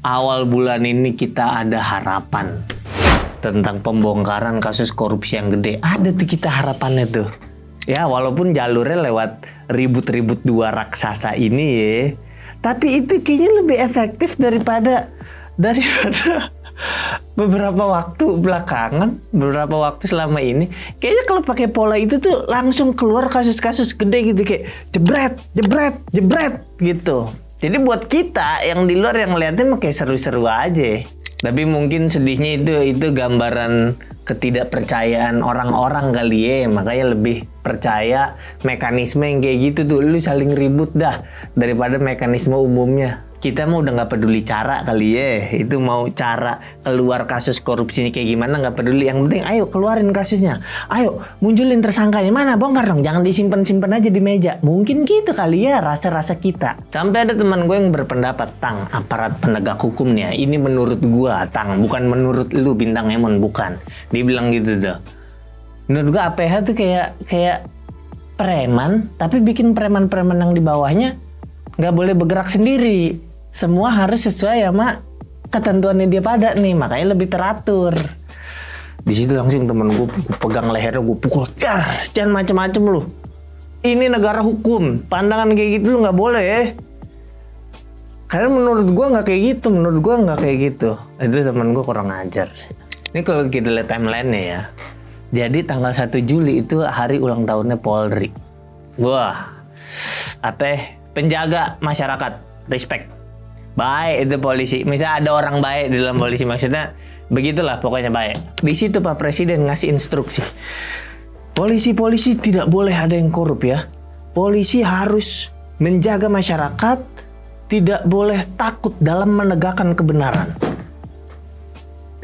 awal bulan ini kita ada harapan tentang pembongkaran kasus korupsi yang gede. Ada tuh kita harapannya tuh. Ya walaupun jalurnya lewat ribut-ribut dua raksasa ini ya. Tapi itu kayaknya lebih efektif daripada beberapa waktu belakangan, beberapa waktu selama ini. Kayaknya kalau pakai pola itu tuh langsung keluar kasus-kasus gede gitu, kayak jebret gitu. Jadi buat kita yang di luar yang ngeliatin mah kayak seru-seru aja. Tapi mungkin sedihnya itu gambaran ketidakpercayaan orang-orang kali ya. Makanya lebih percaya mekanisme yang kayak gitu tuh. Lu saling ribut dah daripada mekanisme umumnya. Kita mah udah gak peduli cara kali ya. Itu mau cara keluar kasus korupsinya kayak gimana gak peduli. Yang penting ayo keluarin kasusnya. Ayo munculin tersangkanya. Mana bongkar dong. Jangan disimpan-simpan aja di meja. Mungkin gitu kali ya rasa-rasa kita. Sampai ada teman gue yang berpendapat, Tang, aparat penegak hukumnya ini menurut gue, Tang, bukan menurut lu Bintang Emon, bukan. Dia bilang gitu tuh. Menurut gue APH tuh kayak preman, tapi bikin preman-preman yang di bawahnya gak boleh bergerak sendiri. Semua harus sesuai sama ketentuannya dia pada nih, makanya lebih teratur. Di situ langsung temen gue pegang lehernya, gue pukul. Jangan macem-macem lu. Ini negara hukum, pandangan kayak gitu lu nggak boleh ya. Karena menurut gue nggak kayak gitu, Itu temen gue kurang ajar. Ini kalau kita lihat timeline-nya ya. Jadi tanggal 1 Juli itu hari ulang tahunnya Polri. Wah, penjaga masyarakat, respect. Baik itu polisi. Misalnya ada orang baik di dalam polisi, maksudnya begitulah pokoknya baik. Di situ Pak Presiden ngasih instruksi. Polisi tidak boleh ada yang korup ya. Polisi harus menjaga masyarakat, tidak boleh takut dalam menegakkan kebenaran.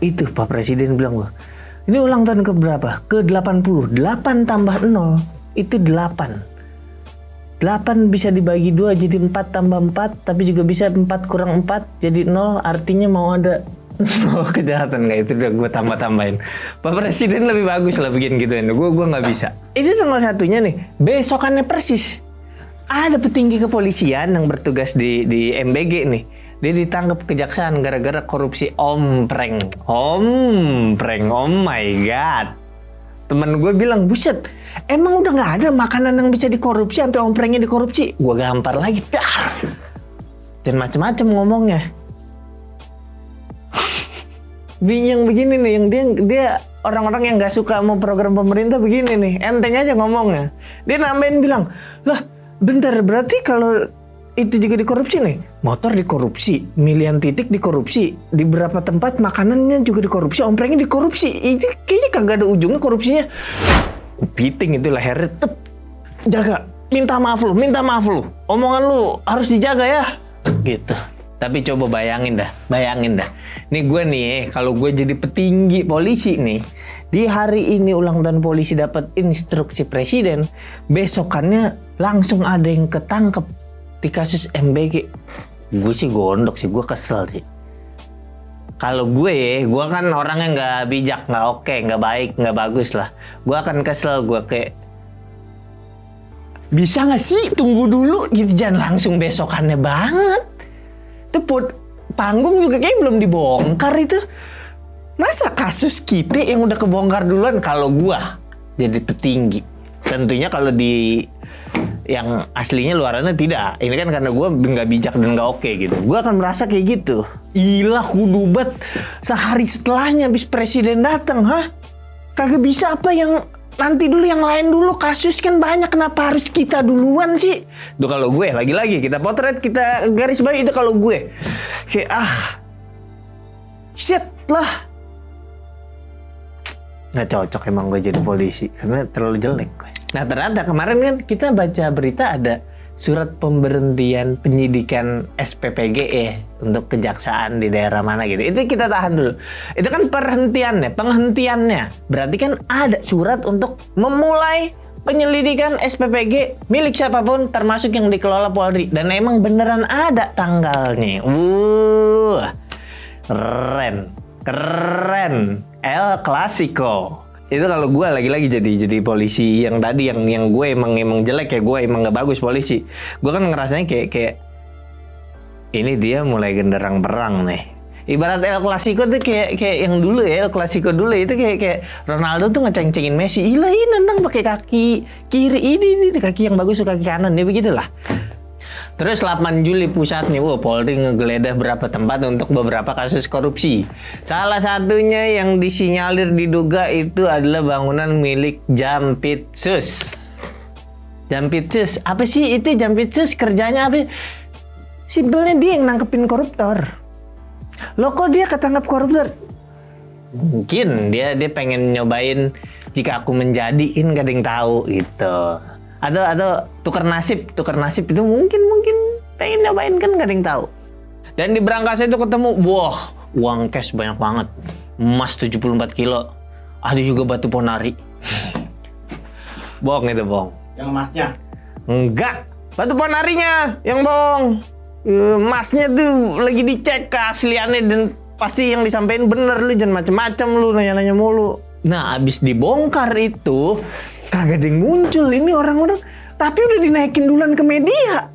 Itu Pak Presiden bilang, ini ulang tahun keberapa? Ke-80. 8 tambah 0 itu 8. 8 bisa dibagi 2 jadi 4 tambah 4, tapi juga bisa 4 kurang 4 jadi 0, artinya mau ada kejahatan nggak? Itu udah gue tambah-tambahin. Pak Presiden lebih bagus lah bikin gituin. Gue nggak bisa. Itu salah satunya nih. Besokannya persis ada petinggi kepolisian yang bertugas di MBG nih. Dia ditangkap kejaksaan gara-gara korupsi ompreng. Oh my god. Temen gue bilang, buset, emang udah gak ada makanan yang bisa dikorupsi sampai omprengnya dikorupsi? Gue gampar lagi, dah. Dan macem-macem ngomongnya. Yang begini nih, yang dia orang-orang yang gak suka mau program pemerintah begini nih, enteng aja ngomongnya. Dia nambahin bilang, lah bentar, berarti kalau itu juga dikorupsi nih, motor dikorupsi, milihan titik dikorupsi, di beberapa tempat makanannya juga dikorupsi, omprengnya dikorupsi. Itu kayaknya kagak ada ujungnya korupsinya. Piting itu lehernya, jaga, minta maaf lu, omongan lu harus dijaga ya, gitu. Tapi coba bayangin dah. Nih gue nih, kalau gue jadi petinggi polisi nih, di hari ini ulang tahun polisi dapat instruksi presiden, besokannya langsung ada yang ketangkep di kasus MBG. Gue sih gondok sih, gue kesel sih. Kalau gue kan orang yang nggak bijak, nggak oke, nggak baik, nggak bagus lah. Gue akan kesel, gue kayak bisa nggak sih tunggu dulu gitu, jangan langsung besokannya banget. Itu panggung juga kayak belum dibongkar itu. Masa kasus kita yang udah kebongkar duluan? Kalau gue jadi petinggi, tentunya kalau di yang aslinya luarannya tidak. Ini kan karena gue nggak bijak dan nggak oke gitu. Gue akan merasa kayak gitu. Ilah kudubat sehari setelahnya habis presiden datang, kagak bisa apa yang nanti dulu, yang lain dulu, kasus kan banyak, kenapa harus kita duluan sih? Itu kalau gue, lagi-lagi kita potret, kita garis bawahi itu kalau gue. Kayak shit lah. Nggak cocok emang gue jadi polisi karena terlalu jelek gue. Nah ternyata kemarin kan kita baca berita ada surat pemberhentian penyidikan SPPGE untuk kejaksaan di daerah mana gitu. Itu kita tahan dulu. Itu kan penghentiannya. Berarti kan ada surat untuk memulai penyelidikan SPPG milik siapapun termasuk yang dikelola Polri. Dan emang beneran ada tanggalnya. Keren. El Clasico. Itu kalau gue lagi-lagi jadi polisi yang tadi yang gue emang jelek ya, gue emang nggak bagus polisi. Gue kan ngerasanya kayak ini dia mulai genderang perang nih. Ibarat El Clasico tuh kayak yang dulu ya, El Clasico dulu itu kayak Ronaldo tuh ngeceng-cengin Messi. Ila ini nendang pakai kaki kiri, ini kaki yang bagus kaki kanan, dia begitulah. Terus 8 Juli pusat nih, Polri ngegeledah berapa tempat untuk beberapa kasus korupsi. Salah satunya yang disinyalir diduga itu adalah bangunan milik Jampitsus. Jampitsus, apa sih itu Jampitsus? Kerjanya apa? Simpelnya dia yang nangkepin koruptor. Loh kok dia ketangkap koruptor? Mungkin dia pengen nyobain jika aku menjadi, kan gak ada yang tahu gitu. Atau tukar nasib itu mungkin pengen nyobain, kan gak ada yang tahu. Dan di berangkasnya itu ketemu, wah, uang cash banyak banget. Emas 74 kilo. Ada juga batu ponari. Bohong itu, bohong. Yang emasnya? Enggak, batu ponarinya yang bohong. Emasnya tuh lagi dicek keasliannya dan pasti yang disampaikan bener, lu jangan macem-macem lu nanya-nanya mulu. Nah, abis dibongkar itu kagak ada yang muncul ini orang-orang, tapi udah dinaikin duluan ke media.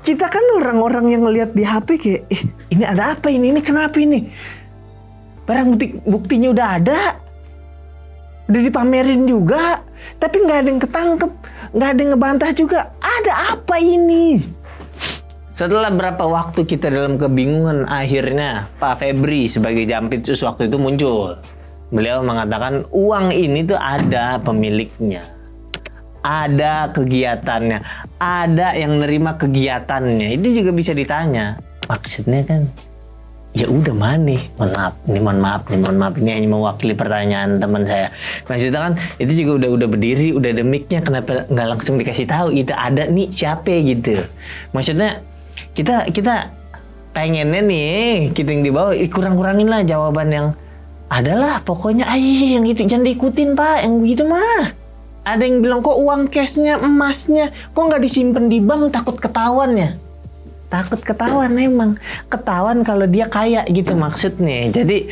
Kita kan orang-orang yang ngeliat di HP kayak, ini ada apa ini kenapa ini? Barang buktinya udah ada, udah dipamerin juga, tapi nggak ada yang ketangkep, nggak ada yang ngebantah juga. Ada apa ini? Setelah berapa waktu kita dalam kebingungan, akhirnya Pak Febri sebagai Jampitsus waktu itu muncul. Beliau mengatakan uang ini tuh ada pemiliknya, ada kegiatannya, ada yang nerima kegiatannya. Itu juga bisa ditanya. Maksudnya kan, ya udah mana? Mohon maaf, ini hanya mewakili pertanyaan teman saya. Maksudnya kan itu juga udah berdiri, udah ada mic-nya, kenapa nggak langsung dikasih tahu itu ada nih siapa gitu? Maksudnya kita pengennya nih kita yang di bawah kurang-kurangin lah jawaban yang adalah pokoknya yang gitu jangan diikutin Pak, yang begitu mah. Ada yang bilang kok uang cashnya, emasnya kok nggak disimpan di bank, takut ketahuan ya. Takut ketahuan, emang ketahuan kalau dia kaya gitu maksudnya. Jadi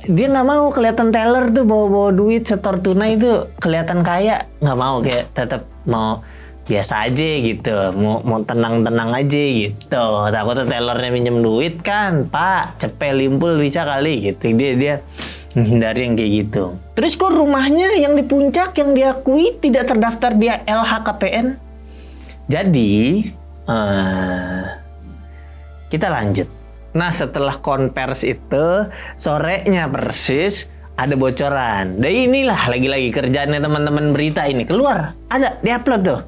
dia nggak mau kelihatan teller tuh bawa duit setor tunai itu kelihatan kaya, nggak mau, kayak tetap mau biasa aja gitu, mau tenang-tenang aja gitu. Takutnya tellernya minjem duit kan, Pak, cepet limpul bisa kali gitu. Dia menghindari yang kayak gitu. Terus kok rumahnya yang di puncak yang diakui tidak terdaftar di LHKPN? Jadi kita lanjut. Nah, setelah konvers itu sorenya persis ada bocoran. Dan inilah lagi-lagi kerjaannya teman-teman berita ini. Keluar, ada, diupload tuh.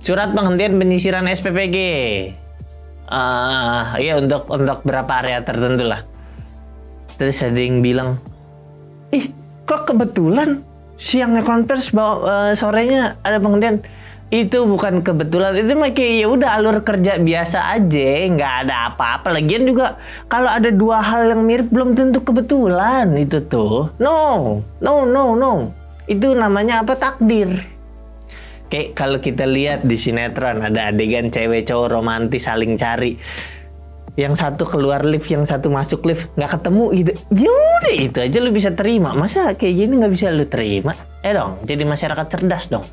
Surat penghentian penyisiran SPPG. Iya untuk berapa area tertentu lah. Terus ada yang bilang, kok kebetulan siangnya konvers sorenya ada penghentian. Itu bukan kebetulan, itu mah kayak ya udah alur kerja biasa aja, nggak ada apa-apa. Lagian juga kalau ada dua hal yang mirip belum tentu kebetulan itu tuh. No. Itu namanya apa? Takdir. Kayak kalau kita lihat di sinetron ada adegan cewek cowok romantis saling cari. Yang satu keluar lift, yang satu masuk lift, nggak ketemu gitu. Yaudah itu aja lu bisa terima. Masa kayak gini nggak bisa lu terima? Dong, jadi masyarakat cerdas dong.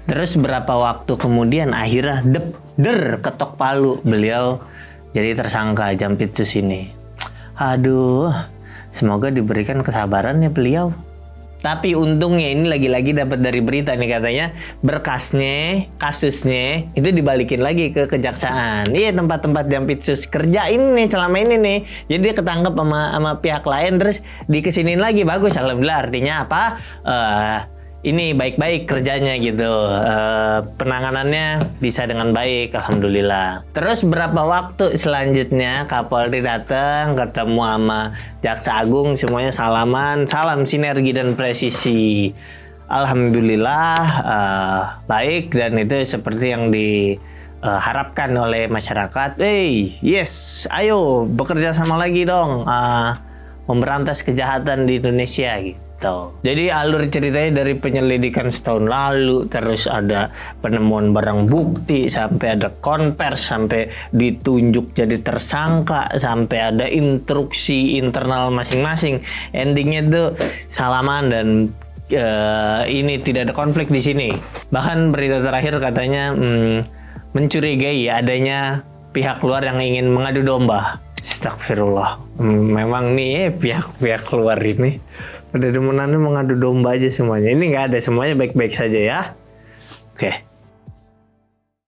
Terus berapa waktu kemudian akhirnya ketok palu, beliau jadi tersangka Jampitsus ini. Aduh, semoga diberikan kesabaran ya beliau. Tapi untungnya ini lagi-lagi dapat dari berita nih, katanya berkasnya, kasusnya itu dibalikin lagi ke kejaksaan. Iya, tempat-tempat Jampitsus kerja ini nih selama ini nih. Jadi dia ketangkep sama pihak lain terus dikesinin lagi. Bagus, alhamdulillah. Artinya apa? Ini baik-baik kerjanya gitu, penanganannya bisa dengan baik, alhamdulillah. Terus berapa waktu selanjutnya Kapolri datang ketemu sama Jaksa Agung, semuanya salaman, salam sinergi dan presisi. Alhamdulillah baik, dan itu seperti yang diharapkan oleh masyarakat. Yes, ayo bekerja sama lagi dong, memberantas kejahatan di Indonesia gitu. Jadi alur ceritanya dari penyelidikan setahun lalu, terus ada penemuan barang bukti, sampai ada konvers, sampai ditunjuk jadi tersangka, sampai ada instruksi internal masing-masing. Endingnya tuh salaman dan ini tidak ada konflik di sini. Bahkan berita terakhir katanya mencurigai adanya pihak luar yang ingin mengadu domba. Astagfirullah. Memang nih pihak-pihak luar ini pada demenannya mengadu domba aja semuanya. Ini nggak ada, semuanya baik-baik saja ya. Oke.